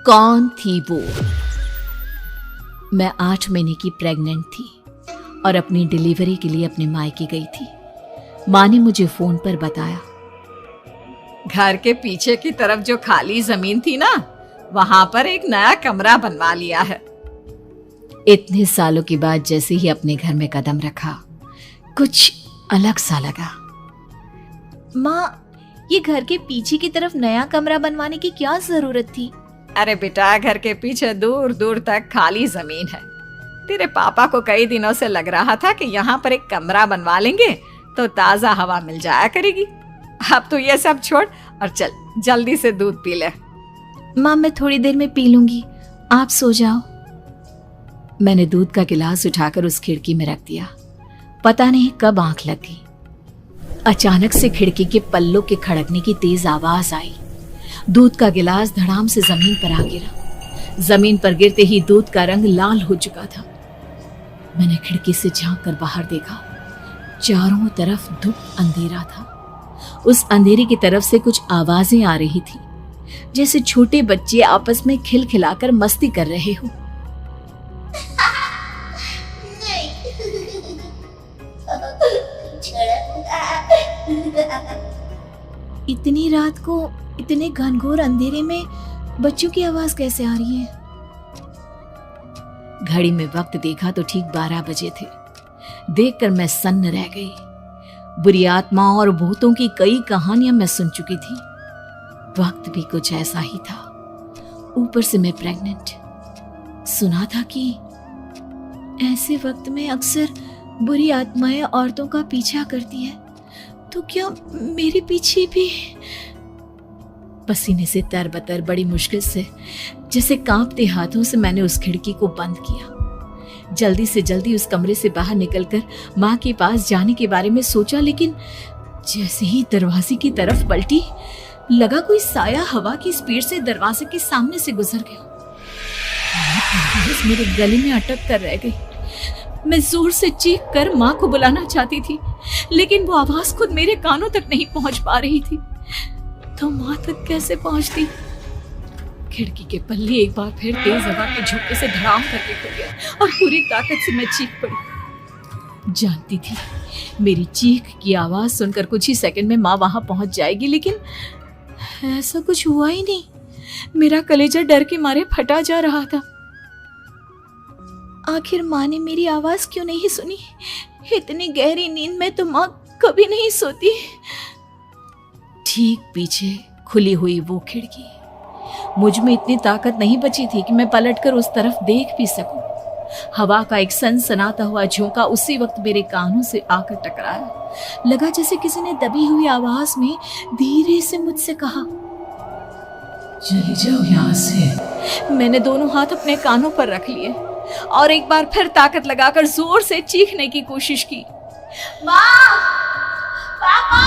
कौन थी वो? मैं 8 महीने की प्रेग्नेंट थी और अपनी डिलीवरी के लिए अपने मायके गई थी। माँ ने मुझे फोन पर बताया, घर के पीछे की तरफ जो खाली जमीन थी ना, वहां पर एक नया कमरा बनवा लिया है। इतने सालों के बाद जैसे ही अपने घर में कदम रखा, कुछ अलग सा लगा। माँ, ये घर के पीछे की तरफ नया कमरा बनवाने की क्या जरूरत थी? अरे बेटा, घर के पीछे दूर दूर तक खाली जमीन है। तेरे पापा को कई दिनों से लग रहा था कि यहाँ पर एक कमरा बनवा लेंगे तो ताजा हवा मिल जाया करेगी। अब तो ये सब छोड़ और चल जल्दी से दूध पी ले। माँ, मैं थोड़ी देर में पी लूंगी, आप सो जाओ। मैंने दूध का गिलास उठाकर उस खिड़की में रख दिया। पता नहीं कब आंख लग गई। अचानक से खिड़की के पल्लों के खड़कने की तेज आवाज आई। दूध का गिलास धड़ाम से जमीन पर आ गिरा। जमीन पर गिरते ही दूध का रंग लाल हो चुका था। मैंने खिड़की से झांक कर बाहर देखा। चारों तरफ धुप अंधेरा था। उस अंधेरे की तरफ से कुछ आवाजें आ रही थी, जैसे छोटे बच्चे आपस में खिलखिलाकर मस्ती कर रहे हो। इतनी रात को इतने घनघोर अंधेरे में बच्चों की आवाज कैसे आ रही है? घड़ी में वक्त देखा तो ठीक 12 बजे थे। देखकर मैं सन्न रह गई। बुरी आत्माओं और भूतों की कई कहानियां मैं सुन चुकी थी। वक्त भी कुछ ऐसा ही था। ऊपर से मैं प्रेग्नेंट। सुना था कि ऐसे वक्त में अक्सर बुरी आत्माएं औरतों का पीछा करती है, तो क्या मेरे पीछे भी? पसीने से तरबतर बड़ी मुश्किल से, जैसे कांपते हाथों से मैंने उस खिड़की को बंद किया। जल्दी से जल्दी उस कमरे से बाहर निकलकर माँ के पास जाने के बारे में सोचा, लेकिन जैसे ही दरवाजे की तरफ पलटी, लगा कोई साया हवा की स्पीड से दरवाजे के सामने से गुजर गया। मेरे गले में अटक कर रह गई। मैं जोर से चीख कर माँ को बुलाना चाहती थी, लेकिन वो आवाज खुद मेरे कानों तक नहीं पहुंच पा रही थी। तो माँ तक कैसे पहुंचती? खिड़की के पल्ले एक बार फिर तेज हवा के झोंके से धड़ाम करके खुल गया और पूरी ताकत से मैं चीख पड़ी। जानती थी मेरी चीख की आवाज सुनकर कुछ ही सेकंड में माँ वहां पहुंच जाएगी, लेकिन ऐसा कुछ हुआ ही नहीं। मेरा कलेजा डर के मारे फटा जा रहा था। आखिर माँ ने मेरी आवाज क्यों नहीं सुनी? इतनी गहरी नींद में तो माँ कभी नहीं सोती। ठीक पीछे खुली हुई वो खिड़की। मुझ में इतनी ताकत नहीं बची थी कि मैं पलटकर उस तरफ देख भी सकूं। हवा का एक सनसनाता हुआ झोंका उसी वक्त मेरे कानों से आकर टकराया। लगा जैसे किसी ने दबी हुई आवाज में धीरे से मुझसे कहा, चली जाओ यहाँ से। मैंने दोनों हाथ अपने कानों पर रख लिए और एक बार फिर ताकत लगाकर जोर से चीखने की कोशिश की। माँ! पापा!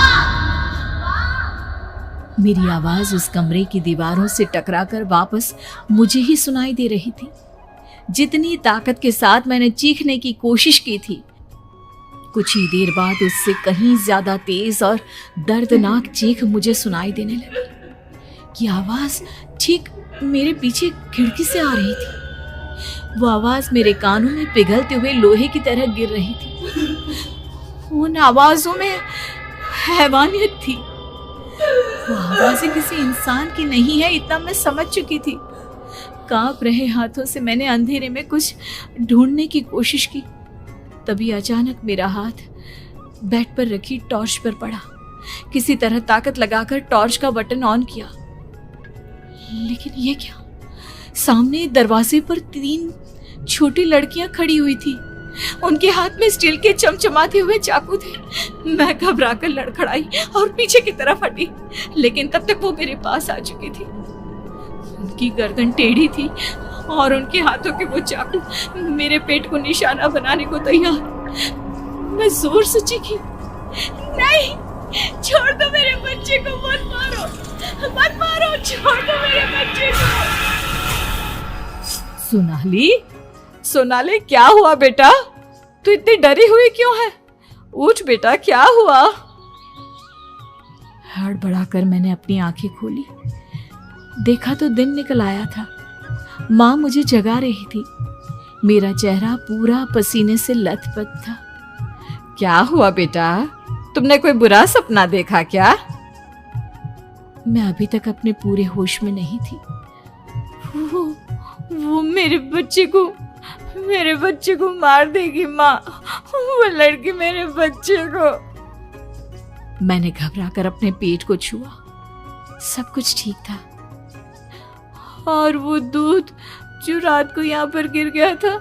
मेरी आवाज उस कमरे की दीवारों से टकराकर वापस मुझे ही सुनाई दे रही थी। जितनी ताकत के साथ मैंने चीखने की कोशिश की थी, कुछ ही देर बाद उससे कहीं ज्यादा तेज और दर्दनाक चीख मुझे सुनाई देने लगी। ये आवाज ठीक मेरे पीछे खिड़की से आ रही थी। वो आवाज मेरे कानों में पिघलते हुए लोहे की तरह गिर रही थी। उन आवाजों में हैवानियत थी। वो आवाजें किसी इंसान की नहीं है, इतना मैं समझ चुकी थी। कांप रहे हाथों से मैंने अंधेरे में कुछ ढूंढने की कोशिश की। तभी अचानक मेरा हाथ बेड पर रखी टॉर्च पर पड़ा। किसी तरह ताकत लगाकर टॉर्च का बटन ऑन किया, लेकिन ये क्या? सामने दरवाजे पर 3 छोटी लड़कियां खड़ी हुई थी। उनके हाथ में स्टील के चमचमाते हुए चाकू थे। मैं घबराकर लड़खड़ाई और पीछे की तरफ हटी, लेकिन तब तक वो मेरे पास आ चुकी थी। उनकी गर्दन टेढ़ी थी और उनके हाथों के वो चाकू मेरे पेट को निशाना बनाने को तैयार। मैं जोर से चीखी, नहीं, छोड़ दो मेरे बच्चे को, मत मारो, मत मारो, छोड़ दो मेरे बच्चे को। सोनाली, क्या हुआ बेटा? तू इतनी डरी हुई क्यों है? उठ बेटा, क्या हुआ? हड़बड़ाकर मैंने अपनी आंखें खोली। देखा तो दिन निकल आया था। माँ मुझे जगा रही थी। मेरा चेहरा पूरा पसीने से लथपथ था। क्या हुआ बेटा, तुमने कोई बुरा सपना देखा क्या? मैं अभी तक अपने पूरे होश में नहीं थी। वो मेरे बच्चे को मार देगी माँ, वो लड़की मेरे बच्चे को। मैंने घबराकर अपने पेट को छुआ। सब कुछ ठीक था। और वो दूध जो रात को यहाँ पर गिर गया था,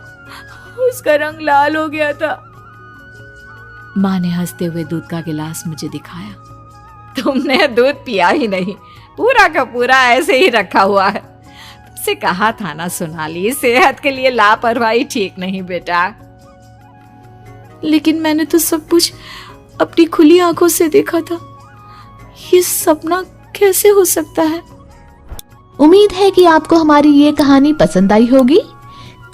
उसका रंग लाल हो गया था। माँ ने हंसते हुए दूध का गिलास मुझे दिखाया। तुमने दूध पिया ही नहीं, पूरा का पूरा ऐसे ही रखा हुआ है। तुमसे कहा था ना सोनाली, सेहत के लिए लापरवाही ठीक नहीं बेटा। लेकिन मैंने तो सब कुछ अपनी खुली आंखों से देखा था। ये सपना कैसे हो सकता है? उम्मीद है कि आपको हमारी ये कहानी पसंद आई होगी।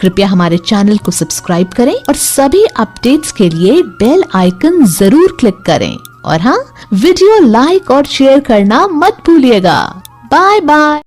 कृपया हमारे चैनल को सब्सक्राइब करें और सभी अपडेट्स के लिए बेल आइकन जरूर क्लिक करें। और हाँ, वीडियो लाइक और शेयर करना मत भूलिएगा। Bye bye.